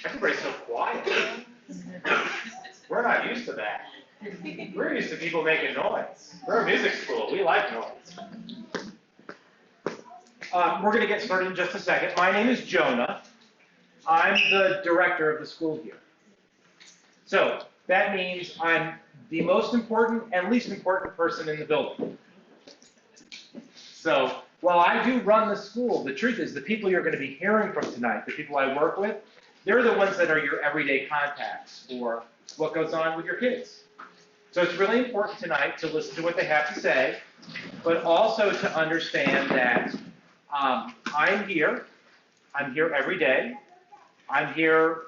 Everybody's so quiet. We're not used to that. We're used to people making noise. We're a music school. We like noise. We're going to get started in just a second. My name is Jonah. I'm the director of the school here. So that means I'm the most important and least important person in the building. So while I do run the school, the truth is the people you're going to be hearing from tonight, the people I work with, they're the ones that are your everyday contacts for what goes on with your kids. So it's really important tonight to listen to what they have to say, but also to understand that I'm here every day. I'm here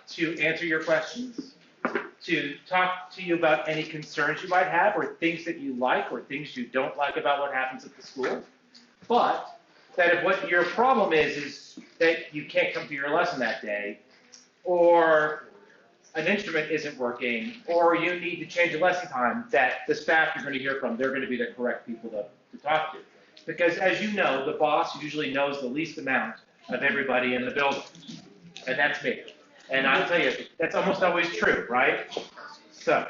to answer your questions, to talk to you about any concerns you might have, or things that you like, or things you don't like about what happens at the school. But that if what your problem is that you can't come to your lesson that day, or an instrument isn't working, or you need to change a lesson time, that the staff you're going to hear from, they're going to be the correct people to talk to. Because as you know, the boss usually knows the least amount of everybody in the building, and that's me. And I'll tell you, that's almost always true, right? So,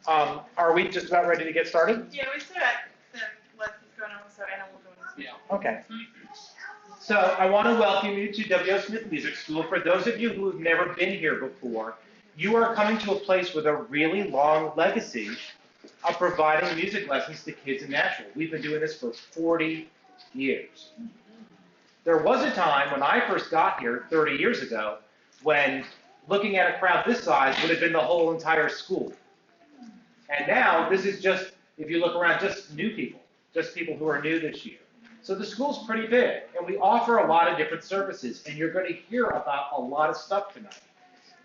are we just about ready to get started? Yeah, we still got some lessons going on, so Anna will go into it. Okay. So I want to welcome you to W.O. Smith Music School. For those of you who have never been here before, you are coming to a place with a really long legacy of providing music lessons to kids in Nashville. We've been doing this for 40 years. There was a time when I first got here 30 years ago when looking at a crowd this size would have been the whole entire school. And now this is just, if you look around, just new people, just people who are new this year. So the school's pretty big, and we offer a lot of different services, and you're going to hear about a lot of stuff tonight.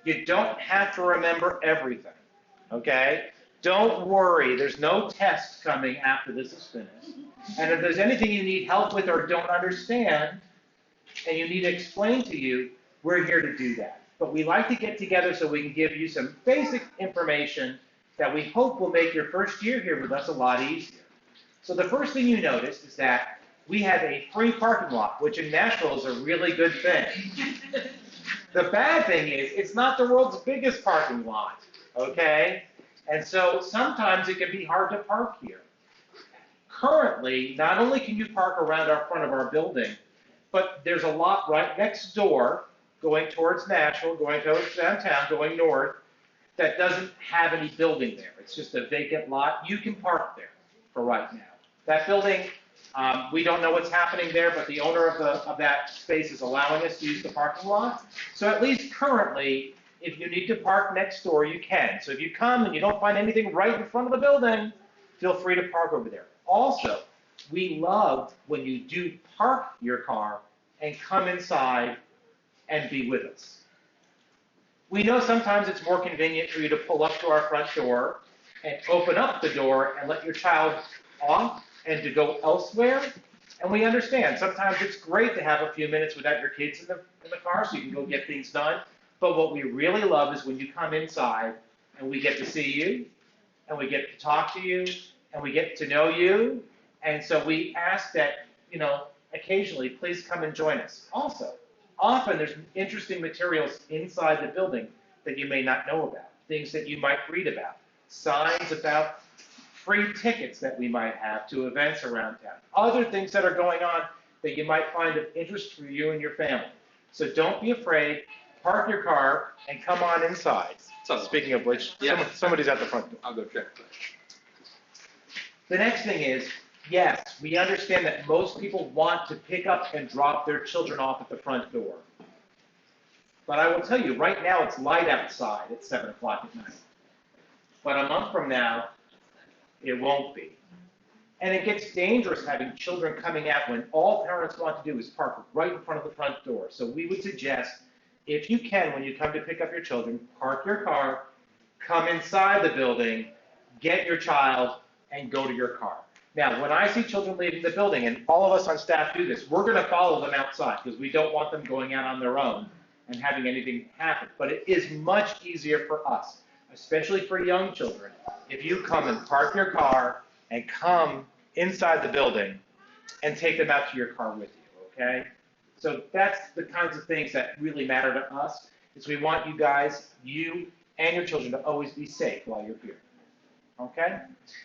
You don't have to remember everything, okay? Don't worry, there's no test coming after this is finished. And if there's anything you need help with or don't understand, and you need to explain to you, we're here to do that. But we like to get together so we can give you some basic information that we hope will make your first year here with us a lot easier. So the first thing you notice is that we have a free parking lot, which in Nashville is a really good thing. The bad thing is, it's not the world's biggest parking lot, okay? And so sometimes it can be hard to park here. Currently, not only can you park around our front of our building, but there's a lot right next door going towards Nashville, going towards downtown, going north, that doesn't have any building there. It's just a vacant lot. You can park there for right now. That building, we don't know what's happening there, but the owner of that space is allowing us to use the parking lot. So at least currently, if you need to park next door, you can. So if you come and you don't find anything right in front of the building, feel free to park over there. Also, we love when you do park your car and come inside and be with us. We know sometimes it's more convenient for you to pull up to our front door and open up the door and let your child off and to go elsewhere. And we understand sometimes it's great to have a few minutes without your kids in the car so you can go get things done. But what we really love is when you come inside and we get to see you and we get to talk to you and we get to know you. And so we ask that, occasionally, please come and join us. Also, often there's interesting materials inside the building that you may not know about, things that you might read about, signs about free tickets that we might have to events around town, other things that are going on that you might find of interest for you and your family. So don't be afraid, park your car, and come on inside. Speaking of which, somebody's at the front door. I'll go check. The next thing is, yes, we understand that most people want to pick up and drop their children off at the front door. But I will tell you, right now it's light outside at 7 o'clock at night. But a month from now, it won't be. And it gets dangerous having children coming out when all parents want to do is park right in front of the front door. So we would suggest, if you can, when you come to pick up your children, park your car, come inside the building, get your child, and go to your car. Now, when I see children leaving the building, and all of us on staff do this, we're going to follow them outside because we don't want them going out on their own and having anything happen. But it is much easier for us, especially for young children, if you come and park your car and come inside the building and take them out to your car with you, okay? So that's the kinds of things that really matter to us, is we want you guys, you and your children, to always be safe while you're here. Okay?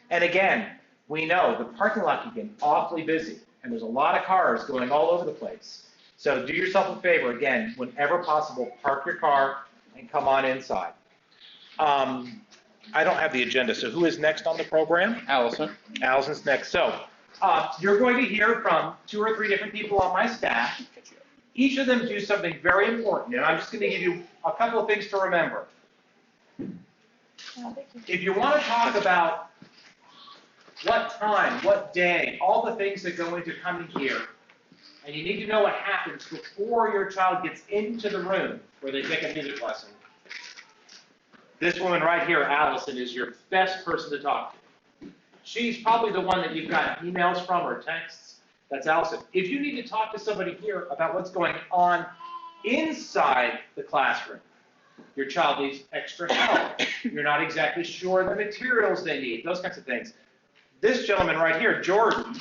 And again, we know the parking lot can get awfully busy, and there's a lot of cars going all over the place. So do yourself a favor, again, whenever possible, park your car and come on inside. I don't have the agenda, so who is next on the program? Allison. Allison's next. So you're going to hear from 2 or 3 different people on my staff. Each of them do something very important, and I'm just going to give you a couple of things to remember. If you want to talk about what time, what day, all the things that go into coming here, and you need to know what happens before your child gets into the room where they take a music lesson, this woman right here, Allison, is your best person to talk to. She's probably the one that you've got emails from or texts. That's Allison. If you need to talk to somebody here about what's going on inside the classroom, your child needs extra help, you're not exactly sure the materials they need, those kinds of things. This gentleman right here, Jordan,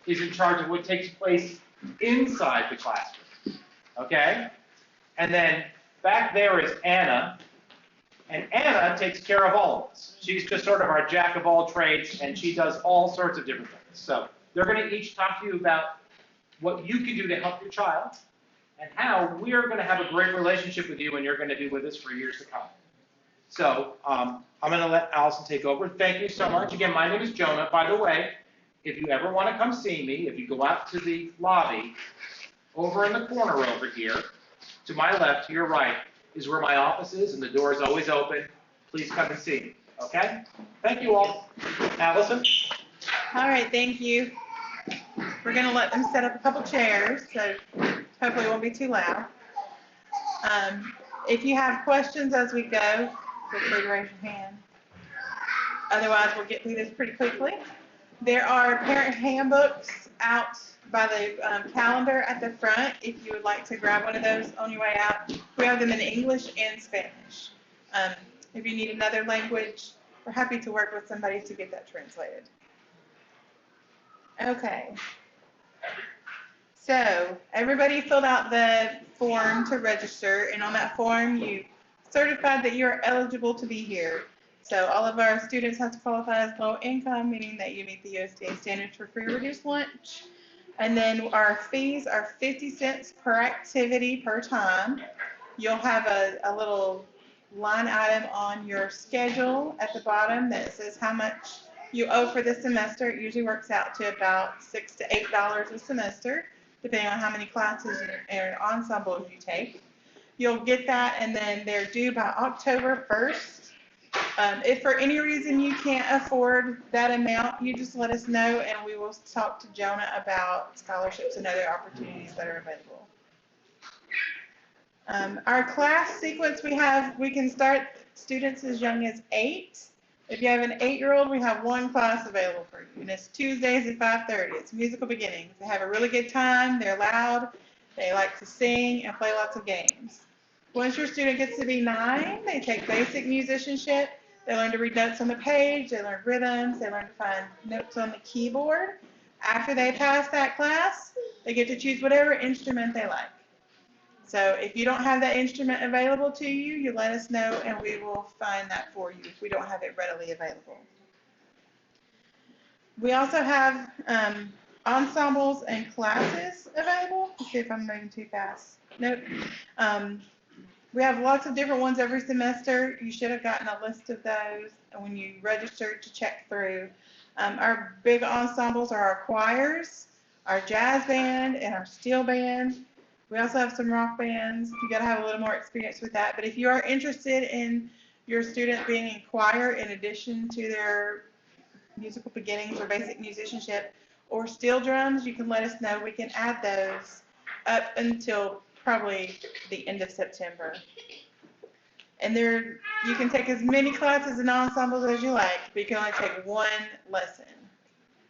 is in charge of what takes place inside the classroom, okay? And then back there is Anna, and Anna takes care of all of us. She's just sort of our jack of all trades, and she does all sorts of different things. So they're going to each talk to you about what you can do to help your child, and how we're going to have a great relationship with you, and you're going to be with us for years to come. So I'm going to let Allison take over. Thank you so much. Again, my name is Jonah. By the way, if you ever want to come see me, if you go out to the lobby, over in the corner over here, to my left, to your right, is where my office is, and the door is always open. Please come and see me, okay? Thank you all. Allison? All right, thank you. We're going to let them set up a couple chairs, so hopefully it won't be too loud. If you have questions as we go, feel free to raise your hand. Otherwise, we'll get through this pretty quickly. There are parent handbooks out by the calendar at the front if you would like to grab one of those on your way out. We have them in English and Spanish. If you need another language, we're happy to work with somebody to get that translated. Okay. So everybody filled out the form to register, and on that form you certified that you are eligible to be here. So all of our students have to qualify as low income, meaning that you meet the USDA standards for free or reduced lunch. And then our fees are 50 cents per activity per time. You'll have a little line item on your schedule at the bottom that says how much you owe for the semester. It usually works out to about $6 to $8 a semester, depending on how many classes and ensembles you take. You'll get that, and then they're due by October 1st. If for any reason you can't afford that amount, you just let us know, and we will talk to Jonah about scholarships and other opportunities that are available. Our class sequence we can start students as young as 8. If you have an 8-year-old, we have one class available for you, and it's Tuesdays at 5:30. It's musical beginnings. They have a really good time. They're loud. They like to sing and play lots of games. Once your student gets to be 9, they take basic musicianship. They learn to read notes on the page. They learn rhythms. They learn to find notes on the keyboard. After they pass that class, they get to choose whatever instrument they like. So if you don't have that instrument available to you, you let us know, and we will find that for you if we don't have it readily available. We also have ensembles and classes available. Let's see if I'm moving too fast. Nope. We have lots of different ones every semester. You should have gotten a list of those when you registered to check through. Our big ensembles are our choirs, our jazz band, and our steel band. We also have some rock bands. You got to have a little more experience with that. But if you are interested in your student being in choir in addition to their musical beginnings or basic musicianship or steel drums, you can let us know. We can add those up until probably the end of September. And you can take as many classes and ensembles as you like, but you can only take one lesson.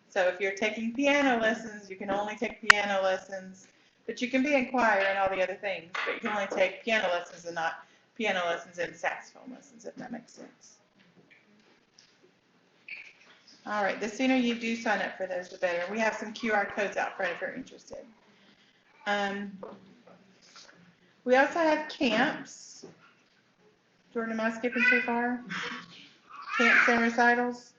So if you're taking piano lessons, you can only take piano lessons, but you can be in choir and all the other things, but you can only take piano lessons and not piano lessons and saxophone lessons, if that makes sense. All right, the sooner you do sign up for those, the better. We have some QR codes out front if you're interested. We also have camps. Jordan, am I skipping too far? Camps and recitals.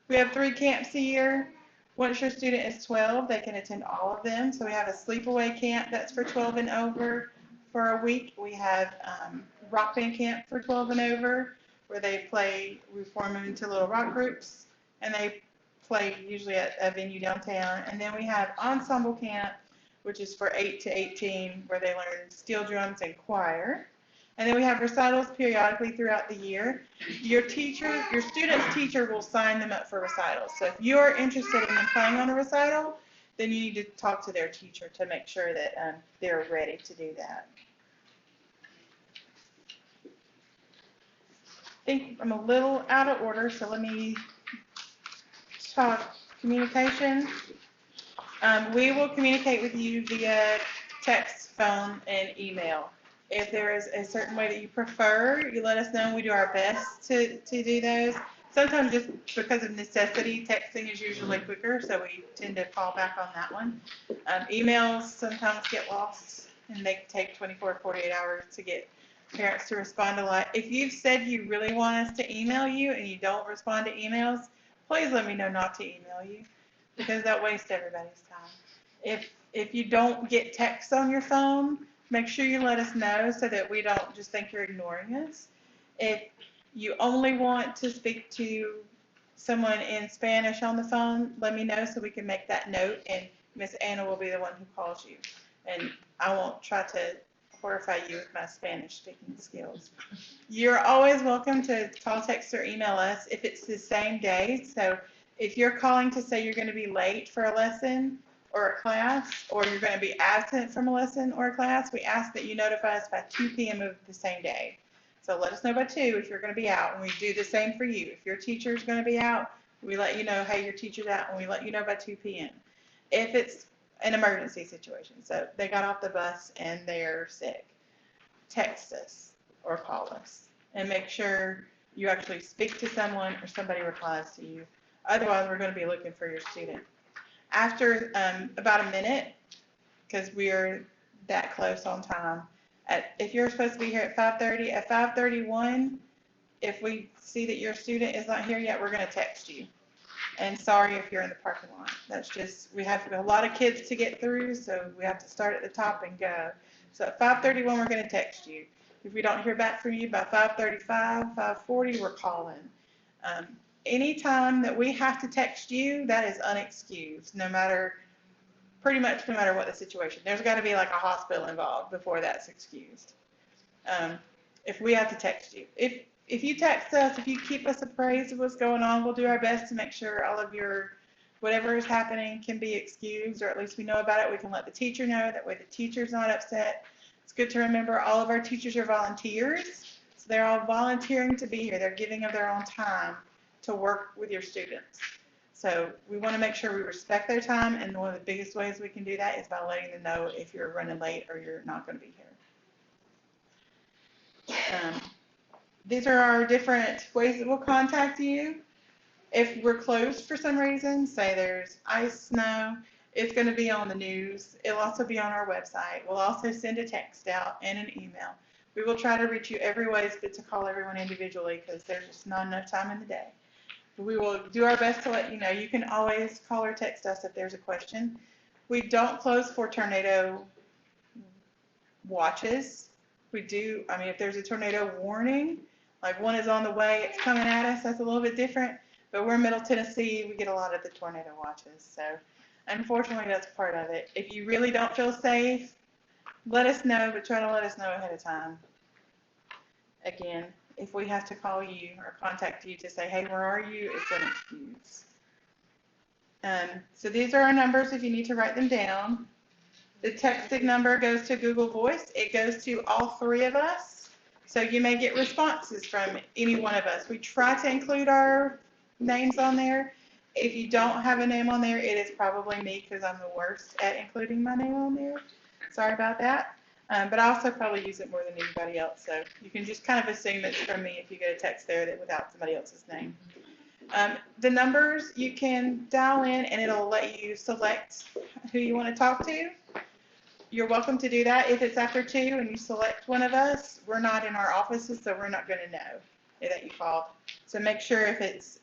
We have 3 camps a year. Once your student is 12, they can attend all of them. So we have a sleepaway camp that's for 12 and over for a week. We have rock band camp for 12 and over, where we form them into little rock groups, and they play usually at a venue downtown. And then we have ensemble camp, which is for 8 to 18, where they learn steel drums and choir. And then we have recitals periodically throughout the year. Your student's teacher will sign them up for recitals. So if you're interested in them playing on a recital, then you need to talk to their teacher to make sure that they're ready to do that. I think I'm a little out of order, so let me talk communication. We will communicate with you via text, phone, and email. If there is a certain way that you prefer, you let us know. We do our best to do those. Sometimes just because of necessity, texting is usually quicker, so we tend to fall back on that one. Emails sometimes get lost, and they can take 24, 48 hours to get parents to respond a lot. If you've said you really want us to email you and you don't respond to emails, please let me know not to email you, because that wastes everybody's time. If you don't get texts on your phone, make sure you let us know so that we don't just think you're ignoring us. If you only want to speak to someone in Spanish on the phone, let me know so we can make that note, and Miss Anna will be the one who calls you. And I won't try to horrify you with my Spanish speaking skills. You're always welcome to call, text, or email us if it's the same day. So if you're calling to say you're going to be late for a lesson or a class, or you're going to be absent from a lesson or a class, we ask that you notify us by 2 p.m. of the same day. So let us know by 2 if you're going to be out, and we do the same for you. If your teacher is going to be out, we let you know, hey, your teacher's out, and we let you know by 2 p.m. If it's an emergency situation, so they got off the bus and they're sick, text us or call us, and make sure you actually speak to someone or somebody replies to you. Otherwise, we're going to be looking for your student. After about a minute, because we're that close on time, if you're supposed to be here at 5:30, at 5:31, if we see that your student is not here yet, we're going to text you. And sorry if you're in the parking lot. That's just, we have a lot of kids to get through, so we have to start at the top and go. So at 5:31, we're going to text you. If we don't hear back from you by 5:35, 5:40, we're calling. Anytime that we have to text you, that is unexcused, pretty much no matter what the situation. There's got to be like a hospital involved before that's excused. If we have to text you. If you text us, if you keep us appraised of what's going on, we'll do our best to make sure all of your, whatever is happening can be excused, or at least we know about it. We can let the teacher know. That way the teacher's not upset. It's good to remember all of our teachers are volunteers. So they're all volunteering to be here. They're giving of their own time to work with your students. So we want to make sure we respect their time, and one of the biggest ways we can do that is by letting them know if you're running late or you're not going to be here. These are our different ways that we'll contact you. If we're closed for some reason, say there's ice, snow, it's going to be on the news. It'll also be on our website. We'll also send a text out and an email. We will try to reach you every way. It's good to call everyone individually because there's just not enough time in the day. We will do our best to let you know. You can always call or text us if there's a question. We don't close for tornado watches. We do, if there's a tornado warning, like one is on the way, it's coming at us, that's a little bit different. But we're Middle Tennessee, we get a lot of the tornado watches. So unfortunately, that's part of it. If you really don't feel safe, let us know, but try to let us know ahead of time. Again, if we have to call you or contact you to say, hey, where are you, it's an excuse. So these are our numbers if you need to write them down. The texting number goes to Google Voice. It goes to all 3 of us. So you may get responses from any one of us. We try to include our names on there. If you don't have a name on there, it is probably me because I'm the worst at including my name on there. Sorry about that. But I also probably use it more than anybody else, so you can just kind of assume it's from me if you get a text there that without somebody else's name. The numbers you can dial in, and it'll let you select who you want to talk to. you're welcome to do that. If it's after 2 and you select one of us, we're not in our offices, so we're not going to know that you called. So make sure if it's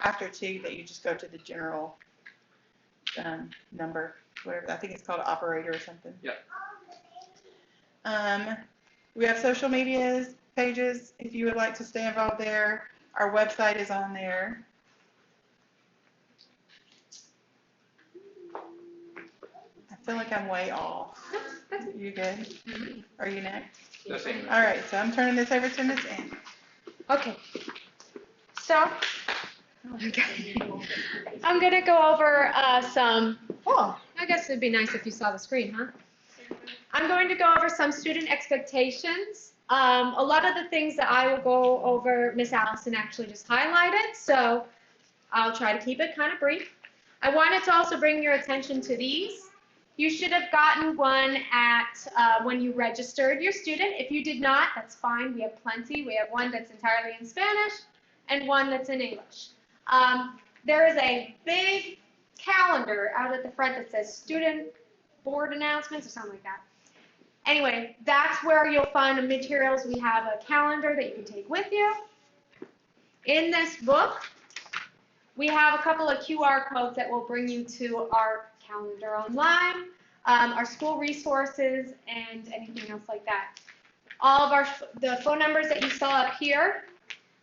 after 2 that you just go to the general number, whatever. I think it's called operator or something. Yep. We have social medias pages if you would like to stay involved there. Our website is on there. I feel like I'm way off. You good? Are you next? Just saying. All right, so I'm turning this over to Miss Ann. Okay. So, I'm going to go over I guess it'd be nice if you saw the screen, huh? I'm going to go over some student expectations. A lot of the things that I will go over, Miss Allison actually just highlighted, so I'll try to keep it kind of brief. I wanted to also bring your attention to these. You should have gotten one at when you registered your student. If you did not, that's fine. We have plenty. We have one that's entirely in Spanish and one that's in English. There is a big calendar out at the front that says student board announcements or something like that. Anyway, that's where you'll find the materials. We have a calendar that you can take with you. In this book, we have a couple of QR codes that will bring you to our calendar online, our school resources, and anything else like that. All of the phone numbers that you saw up here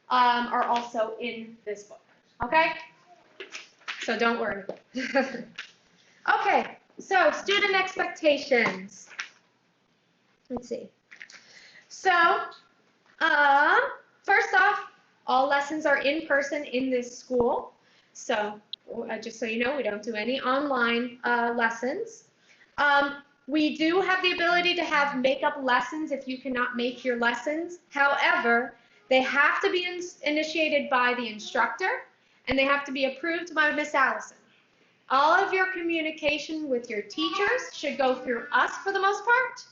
are also in this book, okay? So don't worry. Okay, so student expectations. Let's see. So, first off, all lessons are in person in this school. So, just so you know, we don't do any online lessons. We do have the ability to have makeup lessons if you cannot make your lessons. However, they have to be initiated by the instructor, and they have to be approved by Miss Allison. All of your communication with your teachers should go through us for the most part,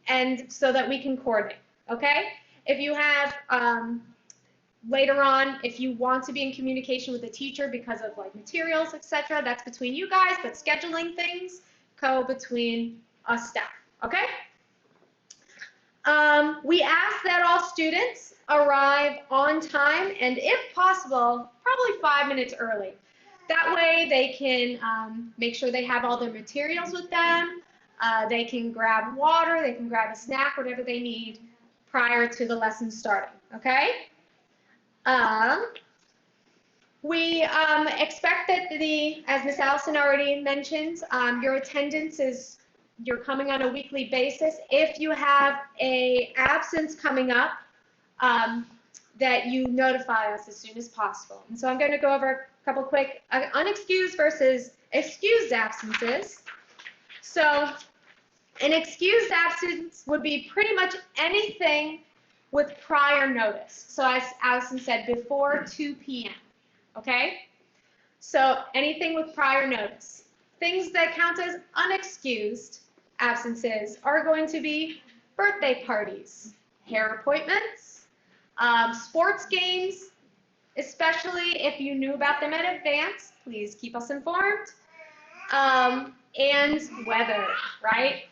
and so that we can coordinate, okay? If you have, later on, if you want to be in communication with the teacher because of like materials, etc., that's between you guys, but scheduling things go between us staff, okay? We ask that all students arrive on time and if possible, probably 5 minutes early. That way they can make sure they have all their materials with them. They can grab water, they can grab a snack, whatever they need prior to the lesson starting, okay? We expect that as Miss Allison already mentioned, your attendance is, you're coming on a weekly basis. If you have an absence coming up, that you notify us as soon as possible. And so I'm going to go over a couple quick unexcused versus excused absences. So an excused absence would be pretty much anything with prior notice. So as Allison said, before 2 p.m., okay? So anything with prior notice. Things that count as unexcused absences are going to be birthday parties, hair appointments, sports games, especially if you knew about them in advance, please keep us informed, and weather, right?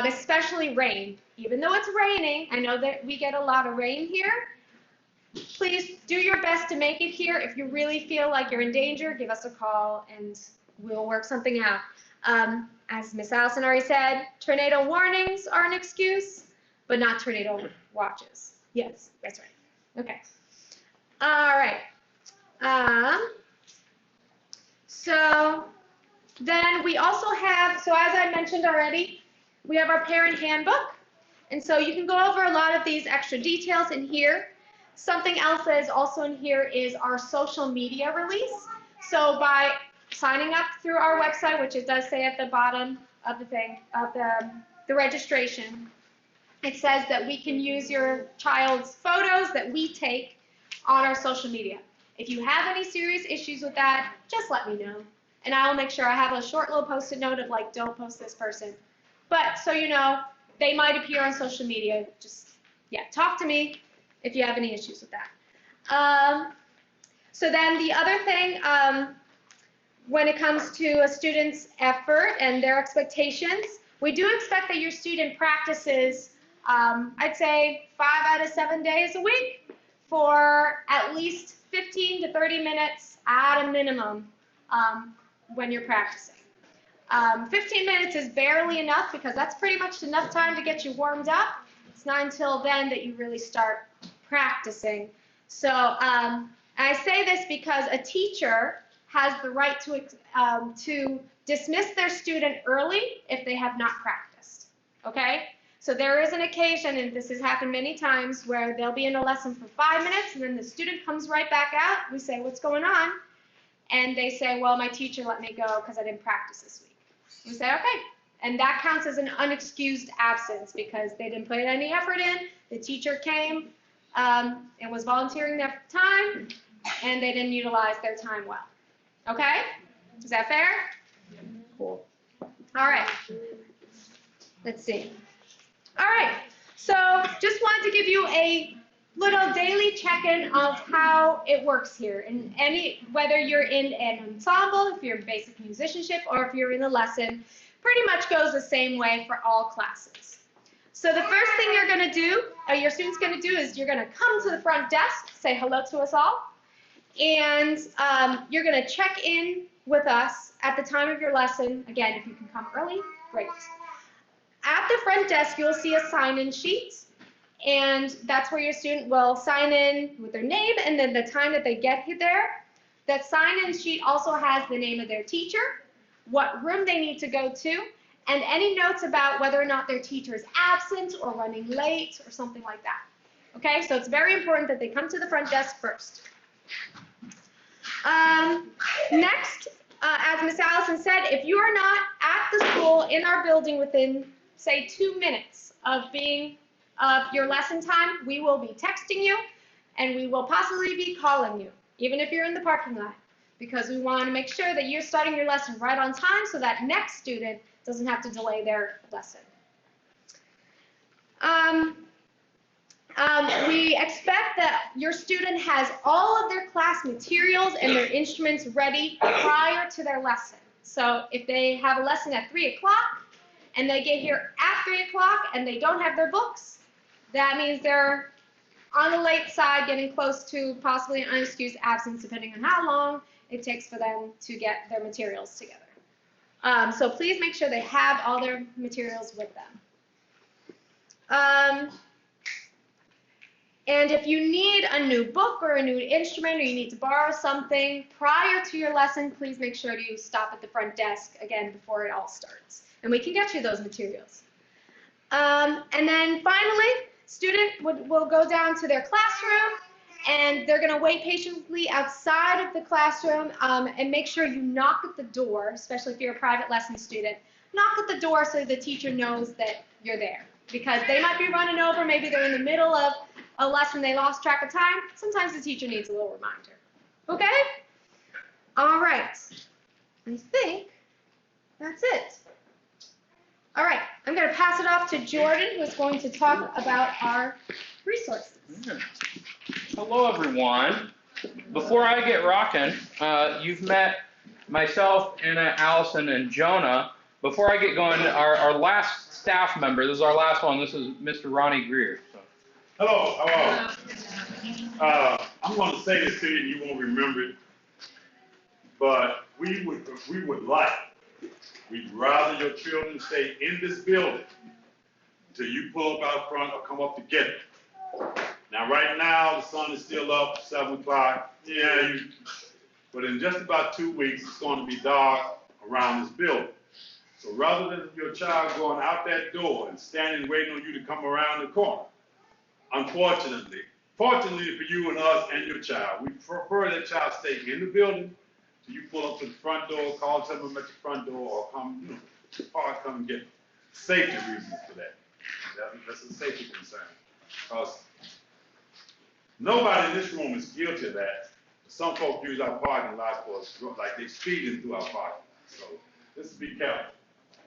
Especially rain. Even though it's raining, I know that we get a lot of rain here. Please do your best to make it here. If you really feel like you're in danger, give us a call and we'll work something out. As Miss Allison already said, tornado warnings are an excuse, but not tornado watches. Yes, that's right. Okay. All right. So then we also have, so as I mentioned already, we have our parent handbook. And so you can go over a lot of these extra details in here. Something else that is also in here is our social media release. So by signing up through our website, which it does say at the bottom of the thing, of the registration, it says that we can use your child's photos that we take on our social media. If you have any serious issues with that, just let me know. And I will make sure I have a short little post-it note of like, don't post this person. But so you know, they might appear on social media. Just, yeah, talk to me if you have any issues with that. So then the other thing, when it comes to a student's effort and their expectations, We do expect that your student practices, I'd say 5 out of 7 days a week for at least 15 to 30 minutes at a minimum when you're practicing. 15 minutes is barely enough because that's pretty much enough time to get you warmed up. It's not until then that you really start practicing. So I say this because a teacher has the right to dismiss their student early if they have not practiced, okay? So there is an occasion, and this has happened many times, where they'll be in a lesson for 5 minutes, and then the student comes right back out. We say, what's going on? And they say, well, my teacher let me go because I didn't practice this week. We say, okay. And that counts as an unexcused absence because they didn't put any effort in, the teacher came and was volunteering their time, and they didn't utilize their time well. Okay? Is that fair? Cool. All right. Let's see. All right. So just wanted to give you a little daily check-in of how it works here. And whether you're in an ensemble, if you're in basic musicianship, or if you're in a lesson, pretty much goes the same way for all classes. So the first thing you're going to do, your student's going to do, is you're going to come to the front desk, say hello to us all, and you're going to check in with us at the time of your lesson. Again, if you can come early, great. At the front desk, you'll see a sign-in sheet, and that's where your student will sign in with their name and then the time that they get there. That sign-in sheet also has the name of their teacher, what room they need to go to, and any notes about whether or not their teacher is absent or running late or something like that. Okay, so it's very important that they come to the front desk first. Next, as Miss Allison said, if you are not at the school in our building within, say, 2 minutes of your lesson time, we will be texting you and we will possibly be calling you, even if you're in the parking lot, because we want to make sure that you're starting your lesson right on time so that next student doesn't have to delay their lesson. We expect that your student has all of their class materials and their instruments ready prior to their lesson. So if they have a lesson at 3 o'clock and they get here at 3 o'clock and they don't have their books, that means they're on the late side, getting close to possibly an unexcused absence, depending on how long it takes for them to get their materials together. So please make sure they have all their materials with them. And if you need a new book or a new instrument, or you need to borrow something prior to your lesson, please make sure to stop at the front desk again before it all starts. And we can get you those materials. And then finally, student will go down to their classroom, and they're going to wait patiently outside of the classroom, and make sure you knock at the door, especially if you're a private lesson student. Knock at the door so the teacher knows that you're there, because they might be running over. Maybe they're in the middle of a lesson, they lost track of time. Sometimes the teacher needs a little reminder. Okay? All right. I think that's it. All right, I'm going to pass it off to Jordan, who's going to talk about our resources. Hello, everyone. Before I get rocking, you've met myself, Anna, Allison, and Jonah. Before I get going, our last staff member, this is our last one, this is Mr. Ronnie Greer. So. Hello, I'm going to say this to you and you won't remember it, but we would like, we'd rather your children stay in this building until you pull up out front or come up to get them. Now, right now, the sun is still up, 7 o'clock. Yeah, but in just about 2 weeks, it's going to be dark around this building. So rather than your child going out that door and standing waiting on you to come around the corner, unfortunately, fortunately for you and us and your child, we prefer that child stay in the building till you pull up to the front door, call someone at the front door, or come, come and get them. Safety reasons for that. That's a safety concern. Because nobody in this room is guilty of that. Some folks use our parking lots for, like, they speeding through our parking. So let's be careful.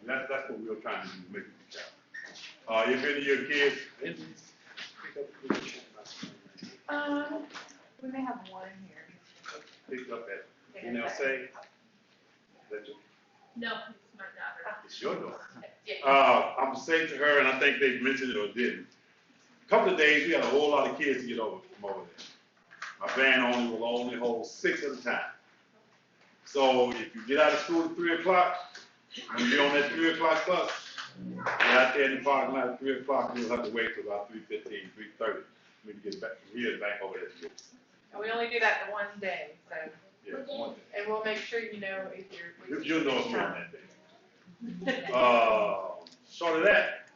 That's what we're trying to do, make it be careful. If any of your kids, We may have one here. pick up at NLSA. No. It's your daughter. I'm saying to her, and I think they mentioned it or didn't. A couple of days, we had a whole lot of kids to get over from over there. My van will only hold 6 at a time. So if you get out of school at 3 o'clock, when you get on that 3 o'clock bus, you're out there in the parking lot at 3 o'clock, you'll have to wait till about 3:15, 3:30 for me to get back from here back over there to you. And we only do that the one day, so, Yeah, one day. and we'll make sure you know if you're. You'll know if you're on that day. Short of that,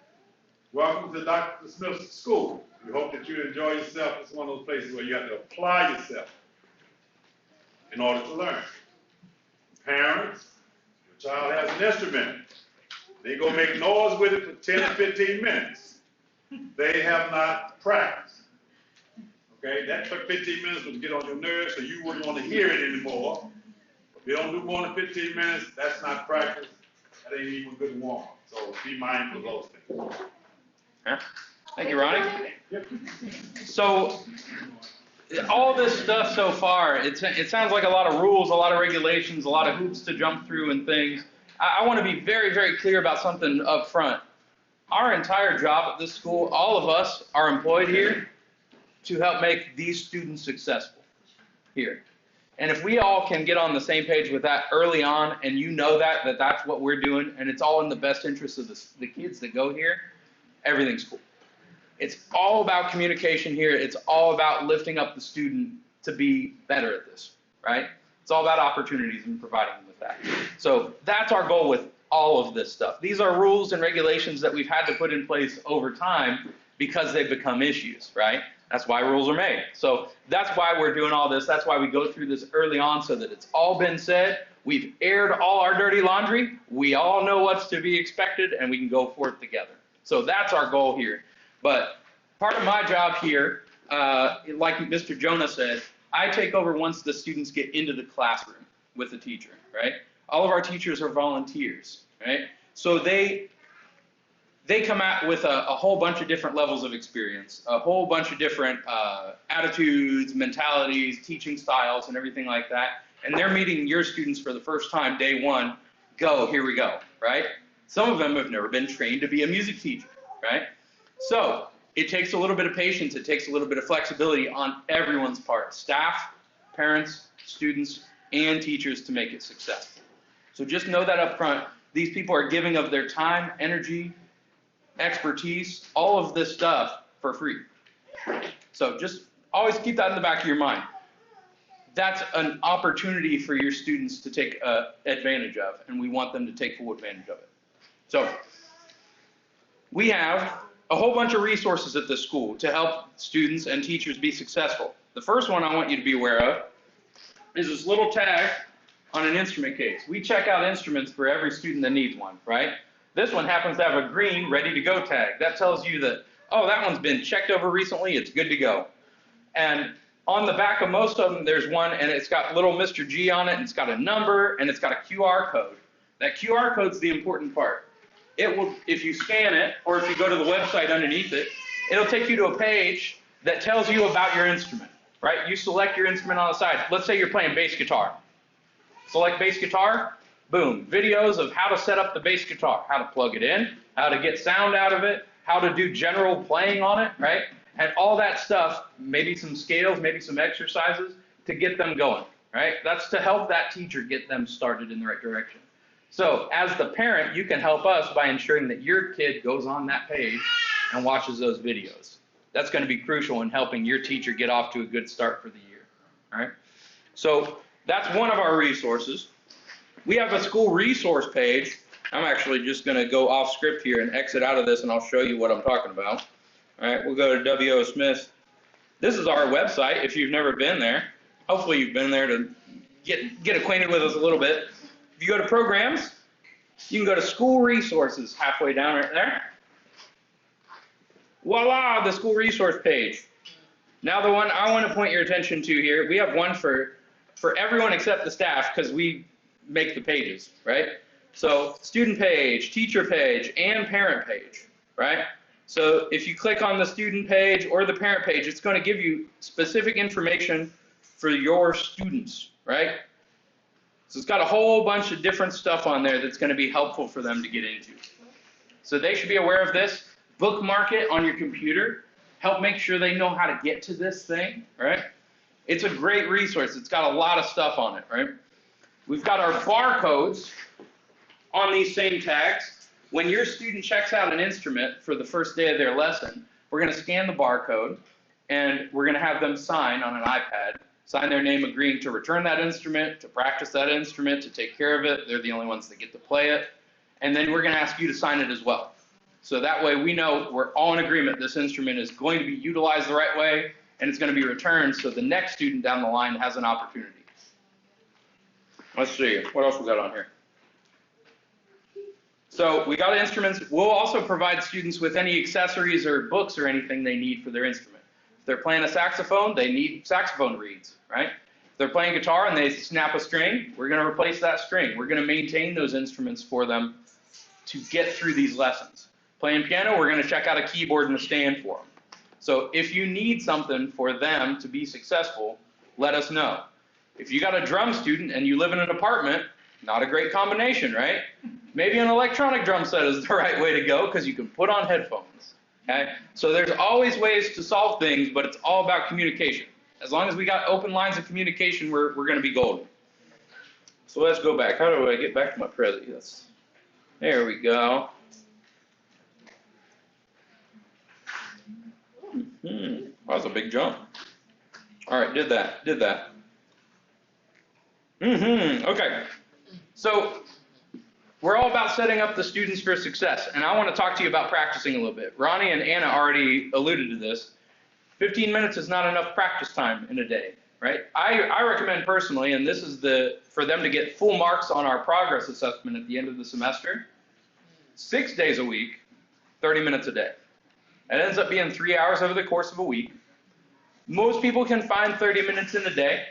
welcome to Dr. Smith's school. We hope that you enjoy yourself. It's one of those places where you have to apply yourself in order to learn. Parents, your child has an instrument. They go make noise with it for 10 or 15 minutes. They have not practiced. Okay, that took 15 minutes to get on your nerves, so you wouldn't want to hear it anymore. If you don't do more than 15 minutes, that's not practice. That ain't even good warm-up. So be mindful of those things. Yeah. Thank you, Ronnie. So, all this stuff so far, it sounds like a lot of rules, a lot of regulations, a lot of hoops to jump through and things. I want to be very, very clear about something up front. Our entire job at this school, all of us are employed here to help make these students successful here. And if we all can get on the same page with that early on, and you know that that's what we're doing, and it's all in the best interest of the kids that go here, everything's cool. It's all about communication here. It's all about lifting up the student to be better at this, right? It's all about opportunities and providing them with that. So that's our goal with all of this stuff. These are rules and regulations that we've had to put in place over time because they've become issues, right? That's why rules are made. So that's why we're doing all this. That's why we go through this early on so that it's all been said. We've aired all our dirty laundry. We all know what's to be expected, and we can go forth together. So that's our goal here. But part of my job here, like Mr. Jonah said, I take over once the students get into the classroom with the teacher, right? All of our teachers are volunteers, right? So they come out with a whole bunch of different levels of experience, a whole bunch of different attitudes, mentalities, teaching styles, and everything like that. And they're meeting your students for the first time, day one. Go, here we go, right? Some of them have never been trained to be a music teacher, right? So it takes a little bit of patience. It takes a little bit of flexibility on everyone's part, staff, parents, students, and teachers to make it successful. So just know that up front. These people are giving of their time, energy, expertise, all of this stuff for free. So just always keep that in the back of your mind. That's an opportunity for your students to take advantage of, and we want them to take full advantage of it. So we have a whole bunch of resources at this school to help students and teachers be successful. The first one I want you to be aware of is this little tag on an instrument case. We check out instruments for every student that needs one, right? This one happens to have a green ready to go tag. That tells you that, oh, that one's been checked over recently, it's good to go. And on the back of most of them, there's one, and it's got little Mr. G on it, and it's got a number, and it's got a QR code. That QR code's the important part. It will, if you scan it, or if you go to the website underneath it, it'll take you to a page that tells you about your instrument, right? You select your instrument on the side. Let's say you're playing bass guitar. Select bass guitar, boom, videos of how to set up the bass guitar, how to plug it in, how to get sound out of it, how to do general playing on it, right? And all that stuff, maybe some scales, maybe some exercises to get them going, right? That's to help that teacher get them started in the right direction. So as the parent, you can help us by ensuring that your kid goes on that page and watches those videos. That's going to be crucial in helping your teacher get off to a good start for the year, all right? So that's one of our resources. We have a school resource page. I'm actually just going to go off script here and exit out of this, and I'll show you what I'm talking about. All right, we'll go to W.O. Smith. This is our website if you've never been there. Hopefully you've been there to get acquainted with us a little bit. If you go to programs, you can go to school resources halfway down right there. Voila, the school resource page. Now the one I want to point your attention to here, we have one for everyone except the staff because we make the pages, right? So student page, teacher page, and parent page, right? So if you click on the student page or the parent page, it's going to give you specific information for your students, right? So it's got a whole bunch of different stuff on there that's going to be helpful for them to get into. So they should be aware of this. Bookmark it on your computer. Help make sure they know how to get to this thing, right? It's a great resource. It's got a lot of stuff on it, right? We've got our barcodes on these same tags. When your student checks out an instrument for the first day of their lesson, we're going to scan the barcode, and we're going to have them sign on an iPad, sign their name agreeing to return that instrument, to practice that instrument, to take care of it. They're the only ones that get to play it. And then we're going to ask you to sign it as well. So that way we know we're all in agreement this instrument is going to be utilized the right way, and it's going to be returned so the next student down the line has an opportunity. Let's see, what else we got on here? So we got instruments. We'll also provide students with any accessories or books or anything they need for their instrument. If they're playing a saxophone, they need saxophone reeds, right? If they're playing guitar and they snap a string, we're going to replace that string. We're going to maintain those instruments for them to get through these lessons. Playing piano, we're going to check out a keyboard and a stand for them. So if you need something for them to be successful, let us know. If you got a drum student and you live in an apartment, not a great combination, right? Maybe an electronic drum set is the right way to go because you can put on headphones, okay? So there's always ways to solve things, but it's all about communication. As long as we got open lines of communication, we're going to be golden. So let's go back. How do I get back to my present? Yes. There we go. That was a big jump. All right, did that. Okay. So we're all about setting up the students for success, and I want to talk to you about practicing a little bit. Ronnie and Anna already alluded to this. 15 minutes is not enough practice time in a day, right? I recommend personally, and this is for them to get full marks on our progress assessment at the end of the semester, 6 days a week, 30 minutes a day. It ends up being 3 hours over the course of a week. Most people can find 30 minutes in a day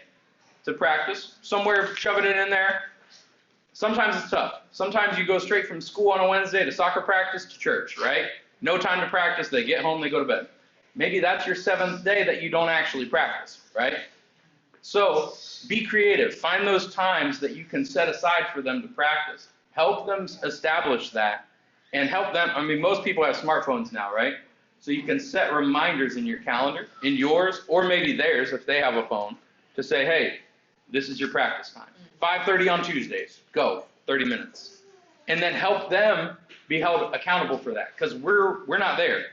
to practice, somewhere shoving it in there. Sometimes it's tough. Sometimes you go straight from school on a Wednesday to soccer practice to church, right? No time to practice, they get home, they go to bed. Maybe that's your 7th day that you don't actually practice, right? So be creative. Find those times that you can set aside for them to practice. Help them establish that and help them. I mean, most people have smartphones now, right? So you can set reminders in your calendar, in yours, or maybe theirs if they have a phone, to say, hey, this is your practice time. 5:30 on Tuesdays, go, 30 minutes. And then help them be held accountable for that, because we're not there.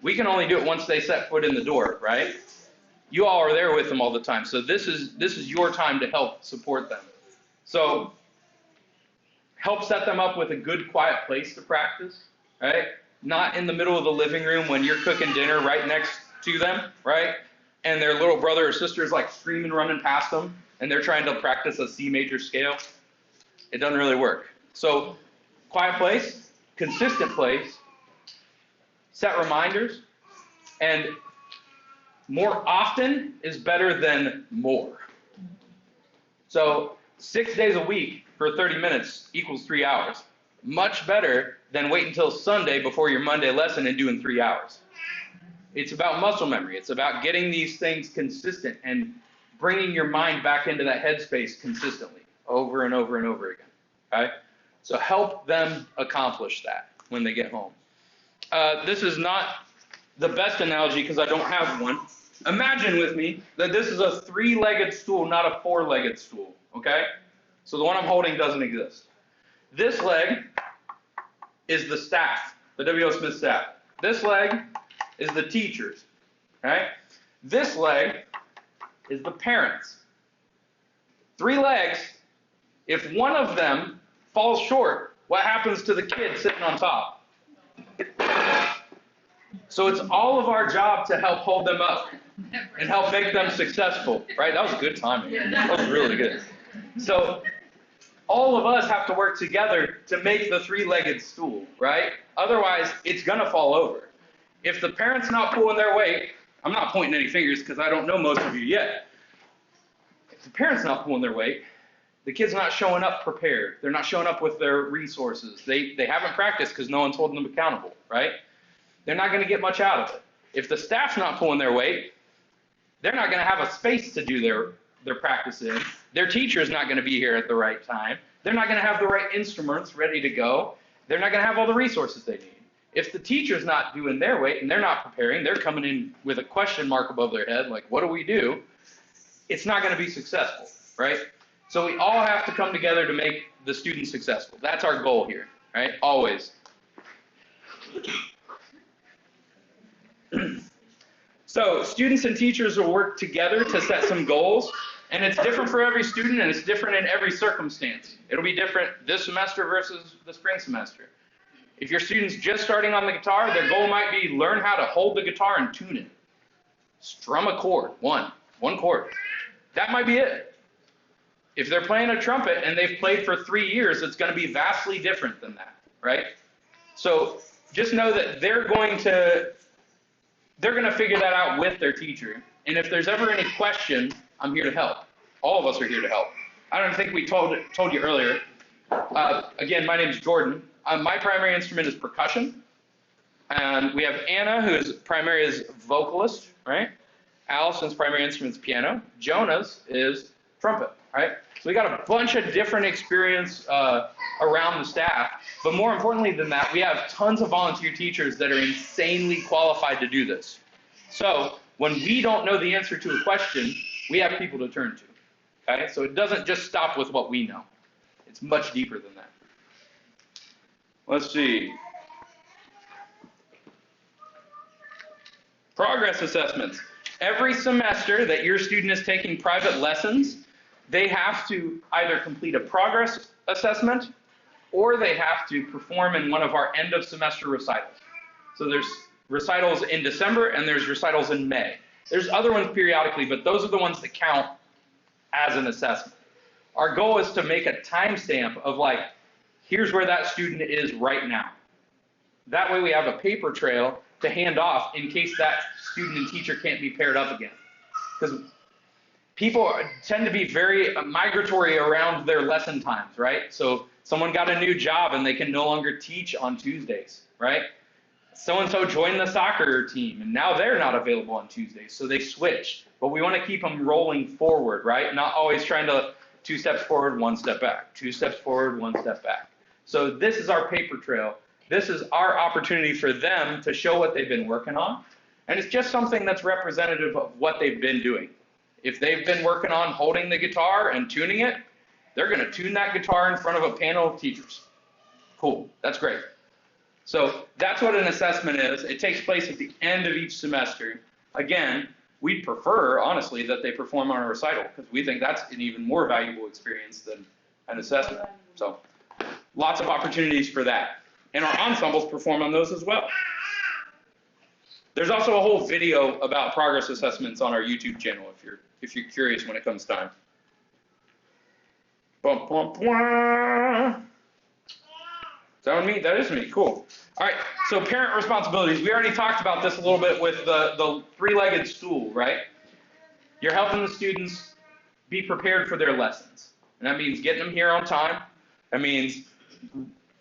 We can only do it once they set foot in the door, right? You all are there with them all the time. So this is your time to help support them. So help set them up with a good, quiet place to practice, right? Not in the middle of the living room when you're cooking dinner right next to them, right? And their little brother or sister is like screaming, running past them, and they're trying to practice a C major scale. It doesn't really work. So quiet place, consistent place, set reminders, and more often is better than more. So 6 days a week for 30 minutes equals 3 hours. Much better than wait until Sunday before your Monday lesson and doing 3 hours. It's about muscle memory. It's about getting these things consistent and bringing your mind back into that headspace consistently over and over and over again. Okay? So help them accomplish that when they get home. This is not the best analogy because I don't have one. Imagine with me that this is a 3-legged stool, not a 4-legged stool. Okay? So the one I'm holding doesn't exist. This leg is the staff, the W.O. Smith staff. This leg is the teachers, right? This leg is the parents. 3 legs, if one of them falls short, what happens to the kid sitting on top? So it's all of our job to help hold them up and help make them successful, right? That was good timing. That was really good. So all of us have to work together to make the 3-legged stool, right? Otherwise, it's going to fall over. If the parent's not pulling their weight, I'm not pointing any fingers because I don't know most of you yet. If the parent's not pulling their weight, the kid's not showing up prepared. They're not showing up with their resources. They haven't practiced because no one's holding them accountable, right? They're not going to get much out of it. If the staff's not pulling their weight, they're not going to have a space to do their practice in. Their teacher is not going to be here at the right time. They're not going to have the right instruments ready to go. They're not going to have all the resources they need. If the teacher's not doing their weight and they're not preparing, they're coming in with a question mark above their head, like, what do we do? It's not going to be successful, right? So we all have to come together to make the student successful. That's our goal here, right? Always. So students and teachers will work together to set some goals, and it's different for every student, and it's different in every circumstance. It'll be different this semester versus the spring semester. If your student's just starting on the guitar, their goal might be learn how to hold the guitar and tune it. Strum a chord, one chord. That might be it. If they're playing a trumpet and they've played for 3 years, it's going to be vastly different than that, right? So just know that they're going to figure that out with their teacher. And if there's ever any question, I'm here to help. All of us are here to help. I don't think we told you earlier. Again, my name's Jordan. My primary instrument is percussion. And we have Anna, whose primary is vocalist, right? Allison's primary instrument is piano. Jonah's is trumpet, right? So we got a bunch of different experience around the staff. But more importantly than that, we have tons of volunteer teachers that are insanely qualified to do this. So when we don't know the answer to a question, we have people to turn to. Okay? So it doesn't just stop with what we know. It's much deeper than that. Let's see. Progress assessments. Every semester that your student is taking private lessons, they have to either complete a progress assessment or they have to perform in one of our end of semester recitals. So there's recitals in December and there's recitals in May. There's other ones periodically, but those are the ones that count as an assessment. Our goal is to make a timestamp of like, here's where that student is right now. That way we have a paper trail to hand off in case that student and teacher can't be paired up again. Because people tend to be very migratory around their lesson times, right? So someone got a new job and they can no longer teach on Tuesdays, right? So-and-so joined the soccer team and now they're not available on Tuesdays, so they switch. But we want to keep them rolling forward, right? Not always trying to 2 steps forward, 1 step back, 2 steps forward, 1 step back. So this is our paper trail. This is our opportunity for them to show what they've been working on. And it's just something that's representative of what they've been doing. If they've been working on holding the guitar and tuning it, they're going to tune that guitar in front of a panel of teachers. Cool. That's great. So that's what an assessment is. It takes place at the end of each semester. Again, we'd prefer, honestly, that they perform on a recital because we think that's an even more valuable experience than an assessment. So lots of opportunities for that. And our ensembles perform on those as well. There's also a whole video about progress assessments on our YouTube channel if you're curious when it comes time. Bum, bum, bum. Is that me? That is me. Cool. All right. So parent responsibilities. We already talked about this a little bit with the three-legged stool, right? You're helping the students be prepared for their lessons. And that means getting them here on time. That means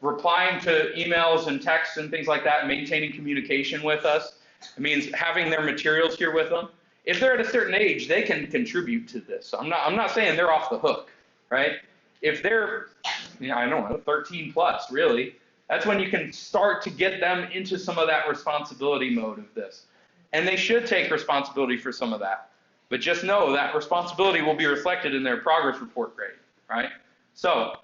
replying to emails and texts and things like that, maintaining communication with us. It means having their materials here with them. If they're at a certain age, they can contribute to this. I'm not saying they're off the hook, right? If they're, I don't know, 13 plus, really, that's when you can start to get them into some of that responsibility mode of this. And they should take responsibility for some of that. But just know that responsibility will be reflected in their progress report grade, right? So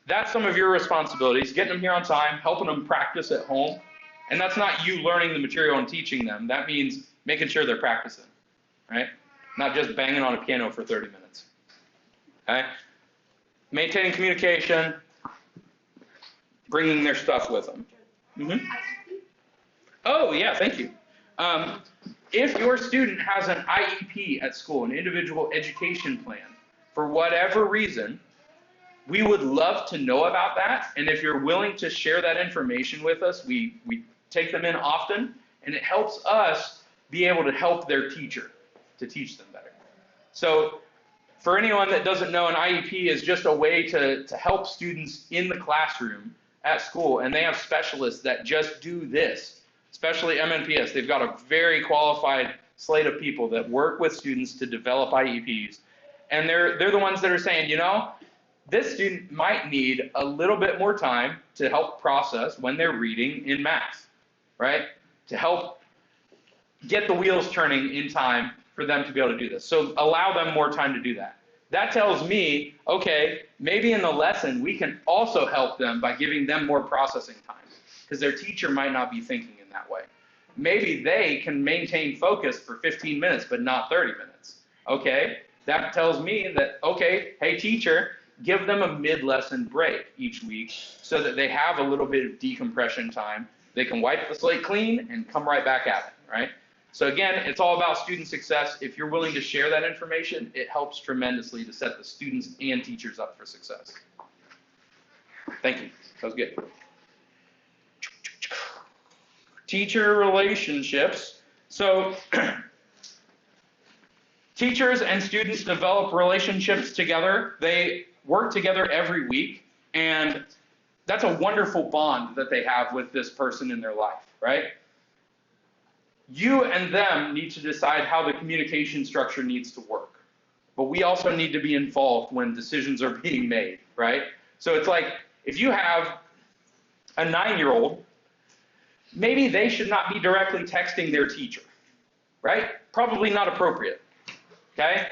that's some of your responsibilities, getting them here on time, helping them practice at home. And that's not you learning the material and teaching them. That means making sure they're practicing, right? Not just banging on a piano for 30 minutes, okay? Maintaining communication, bringing their stuff with them. Mm-hmm. Oh, yeah, thank you. If your student has an IEP at school, an individual education plan, for whatever reason, we would love to know about that. And if you're willing to share that information with us, we take them in often, and it helps us be able to help their teacher to teach them better. So for anyone that doesn't know, an IEP is just a way to help students in the classroom at school, and they have specialists that just do this, especially MNPS. They've got a very qualified slate of people that work with students to develop IEPs. And they're the ones that are saying, you know, this student might need a little bit more time to help process when they're reading in math, right? To help get the wheels turning in time for them to be able to do this. So allow them more time to do that. That tells me, okay, maybe in the lesson we can also help them by giving them more processing time, because their teacher might not be thinking in that way. Maybe they can maintain focus for 15 minutes, but not 30 minutes. Okay, that tells me that, okay, hey teacher, give them a mid-lesson break each week so that they have a little bit of decompression time. They can wipe the slate clean and come right back at it, right? So again, it's all about student success. If you're willing to share that information, it helps tremendously to set the students and teachers up for success. Thank you. That was good. Teacher relationships. So teachers and students develop relationships together. They work together every week, and that's a wonderful bond that they have with this person in their life, right? You and them need to decide how the communication structure needs to work. But we also need to be involved when decisions are being made, right? So it's like, if you have a 9-year-old, maybe they should not be directly texting their teacher, right? Probably not appropriate, okay?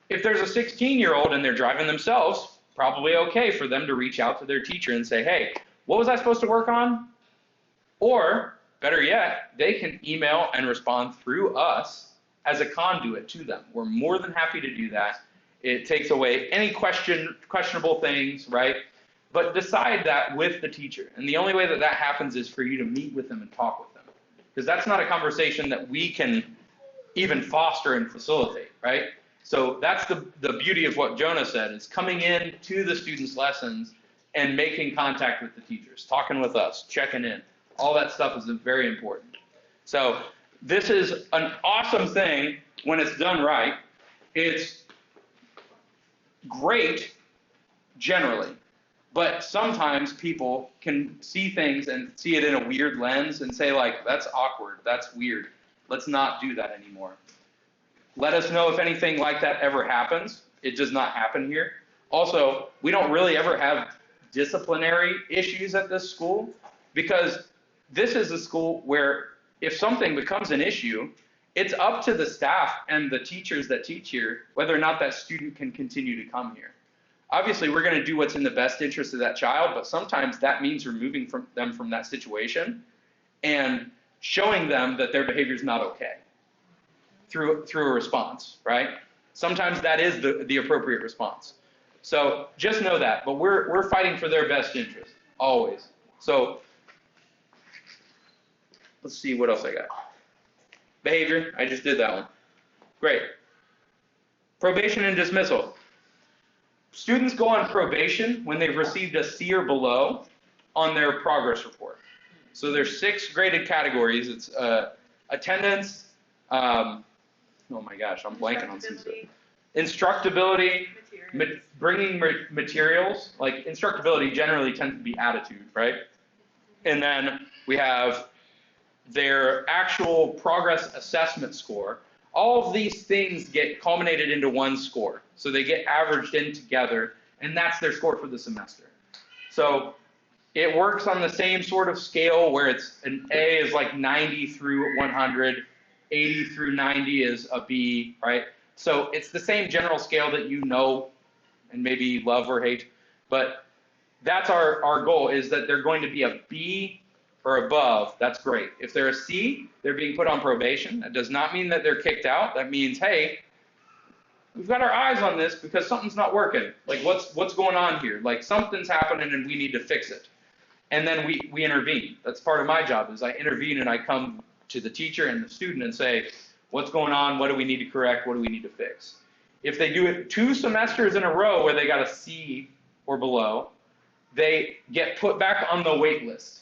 If there's a 16-year-old and they're driving themselves, probably okay for them to reach out to their teacher and say, hey, what was I supposed to work on? Or, better yet, they can email and respond through us as a conduit to them. We're more than happy to do that. It takes away any questionable things, right? But decide that with the teacher. And the only way that that happens is for you to meet with them and talk with them. Because that's not a conversation that we can even foster and facilitate, right? So that's the beauty of what Jonah said, is coming in to the students' lessons and making contact with the teachers, talking with us, checking in. All that stuff is very important. So this is an awesome thing when it's done right. It's great generally, but sometimes people can see things and see it in a weird lens and say, like, that's awkward, that's weird. Let's not do that anymore. Let us know if anything like that ever happens. It does not happen here. Also, we don't really ever have disciplinary issues at this school, because this is a school where if something becomes an issue, it's up to the staff and the teachers that teach here whether or not that student can continue to come here. Obviously, we're going to do what's in the best interest of that child, but sometimes that means removing them from that situation and showing them that their behavior is not okay through a response, right? Sometimes that is the appropriate response. So just know that, but we're fighting for their best interest, always. So let's see what else I got. Behavior, I just did that one. Great. Probation and dismissal. Students go on probation when they've received a C or below on their progress report. So there's 6 graded categories. It's attendance, oh my gosh, I'm blanking on some stuff. Instructability, bringing materials. Like instructability generally tends to be attitude, right? And then we have their actual progress assessment score. All of these things get culminated into one score. So they get averaged in together, and that's their score for the semester. So it works on the same sort of scale where it's an A is like 90 through 100, 80 through 90 is a B, right? So it's the same general scale that you know and maybe love or hate, but that's our goal, is that they're going to be a B or above. That's great. If they're a C, they're being put on probation. That does not mean that they're kicked out. That means, hey, we've got our eyes on this because something's not working. Like what's going on here? Like something's happening and we need to fix it. And then we intervene. That's part of my job, is I intervene and I come to the teacher and the student and say, what's going on? What do we need to correct? What do we need to fix? If they do it 2 semesters in a row where they got a C or below, they get put back on the wait list.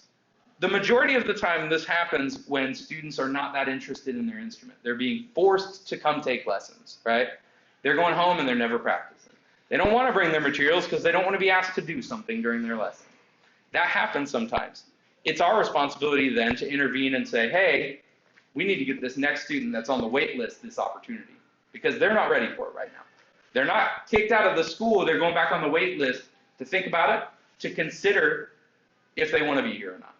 The majority of the time this happens when students are not that interested in their instrument. They're being forced to come take lessons, right? They're going home and they're never practicing. They don't want to bring their materials because they don't want to be asked to do something during their lesson. That happens sometimes. It's our responsibility then to intervene and say, hey, we need to get this next student that's on the wait list this opportunity because they're not ready for it right now. They're not kicked out of the school. They're going back on the wait list to think about it, to consider if they want to be here or not.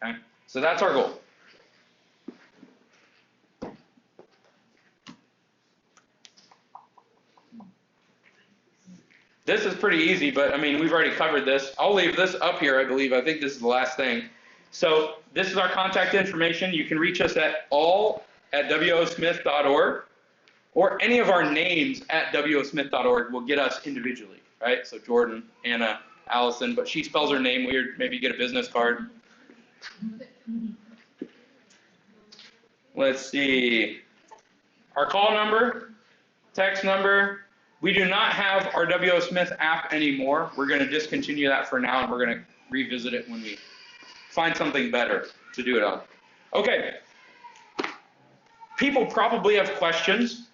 Okay? So that's our goal. This is pretty easy, but I mean, we've already covered this. I'll leave this up here, I believe. I think this is the last thing. So this is our contact information. You can reach us at all@wosmith.org, or any of our names at wosmith.org will get us individually, right? So Jordan, Anna, Allison, but she spells her name weird. Maybe get a business card. Let's see. Our call number, text number. We do not have our W.O. Smith app anymore. We're going to discontinue that for now, and we're going to revisit it when we find something better to do it on. Okay. People probably have questions.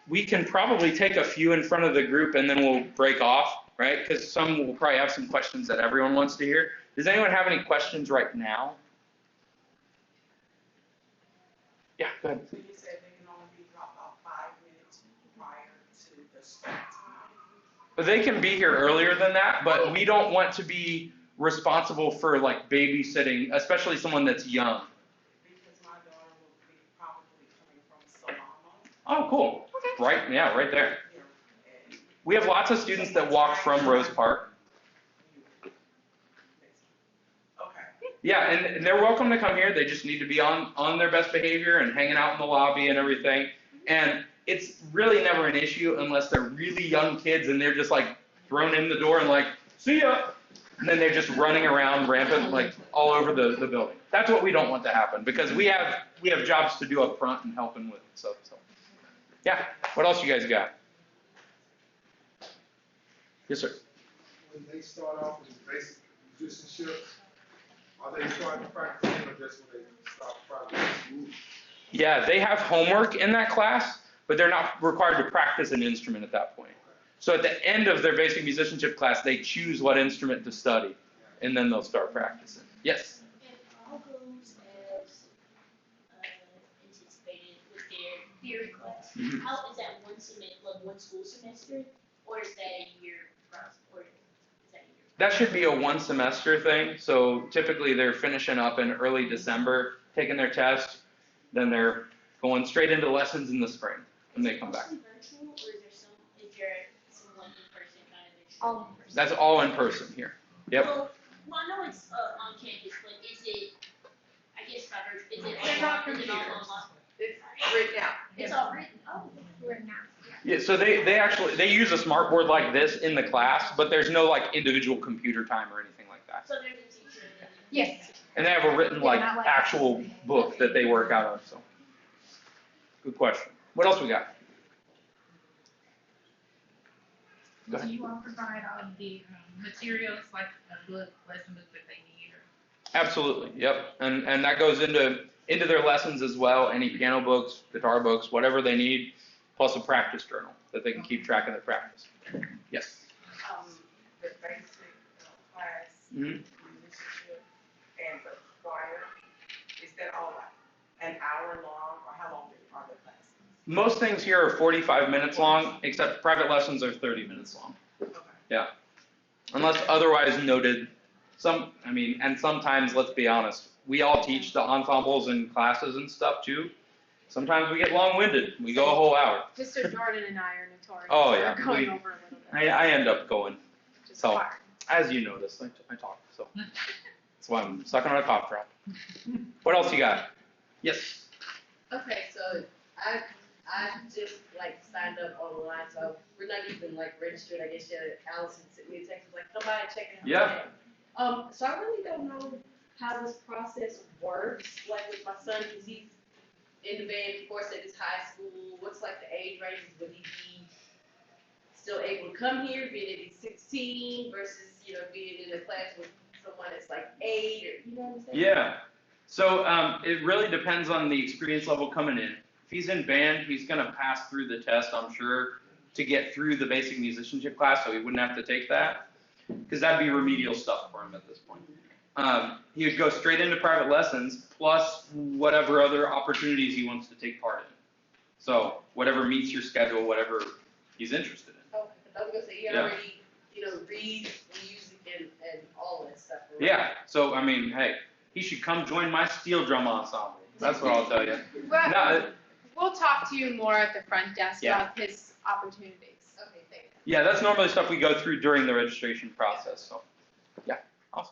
We can probably take a few in front of the group, and then we'll break off, right? Because some will probably have some questions that everyone wants to hear. Does anyone have any questions right now? Yeah, go ahead. So you said they can only be dropped off 5 minutes prior to the start time. But they can be here earlier than that, but we don't want to be responsible for like babysitting, especially someone that's young. Because my daughter will be probably coming from Solano. Oh, cool. Okay. Right, yeah, right there. Here, and We have lots of students that walk from Rose Park. okay. Yeah, and they're welcome to come here. They just need to be on their best behavior and hanging out in the lobby and everything. And it's really never an issue unless they're really young kids and they're just like thrown in the door and like, see ya. And then they're just running around rampant like all over the building. That's what we don't want to happen because we have jobs to do up front and helping with it. So yeah. What else you guys got? Yes, sir. When they start off with basic musicianship, are they starting practicing or just when they start practicing? Yeah, they have homework in that class, but they're not required to practice an instrument at that point. So at the end of their basic musicianship class, they choose what instrument to study, and then they'll start practicing. Yes? If all goes as anticipated with their theory class, how is that one school semester, or is that a year process, or is that a year? That should be a one semester thing. So typically they're finishing up in early December, taking their test, then they're going straight into lessons in the spring when they come back. Is it virtual, or is there someone in person kind of? All in person. That's all in person here. Yep. Well, I know it's on campus, but is it, I guess by virtual, is it They're not online? Is it all computers. online? It's written out. It's all written, oh. We're now. Yeah, so they use a smart board like this in the class, but there's no like individual computer time or anything like that. So there's a teacher that. Yes. And they have a written Yeah, like not like- actual book that they work out of. So, good question. What else we got? Go Do ahead. you all provide all of the materials, like a book, lesson book that they need? Or Absolutely. Yep. And that goes into their lessons as well. Any piano books, guitar books, whatever they need, plus a practice journal that they can keep track of their practice. Yes. The basic class, Mhm. musicianship, and the choir, is that all like an hour long, or how long are the classes? Most things here are 45 minutes long, except private lessons are 30 minutes long. Okay. Yeah. Unless otherwise noted. And sometimes, let's be honest, we all teach the ensembles and classes and stuff too. Sometimes we get long-winded. We go a whole hour. Mr. Jordan and I are notorious. Oh, yeah. for going We- over a little bit. I end up going. Just So, fire. as you notice, I talk. So that's why I'm sucking on a cough drop. What else you got? Yes. Okay, so I just like signed up online, so we're not even like registered. I guess Allison sent me a text was like, somebody checking out. Yeah. So I really don't know how this process works. Like with my son, because he's in the band, of course, at his high school. What's like the age ranges? Would he be still able to come here, being at 16 versus being in a class with someone that's like 8, or you know what I'm saying? Yeah. So it really depends on the experience level coming in. If he's in band, he's going to pass through the test, I'm sure, to get through the basic musicianship class, so he wouldn't have to take that, because that'd be remedial stuff for him at this point. He would go straight into private lessons, plus whatever other opportunities he wants to take part in. So whatever meets your schedule, whatever he's interested in. Okay, 'cause I was gonna say, he Yeah. already, reads music and all that stuff. Right? Yeah, so I mean, hey, he should come join my steel drum ensemble. That's what I'll tell you. Well, No, we'll talk to you more at the front desk Yeah. about his opportunities. Okay, thank you. yeah, that's normally stuff we go through during the registration process, so, yeah, awesome.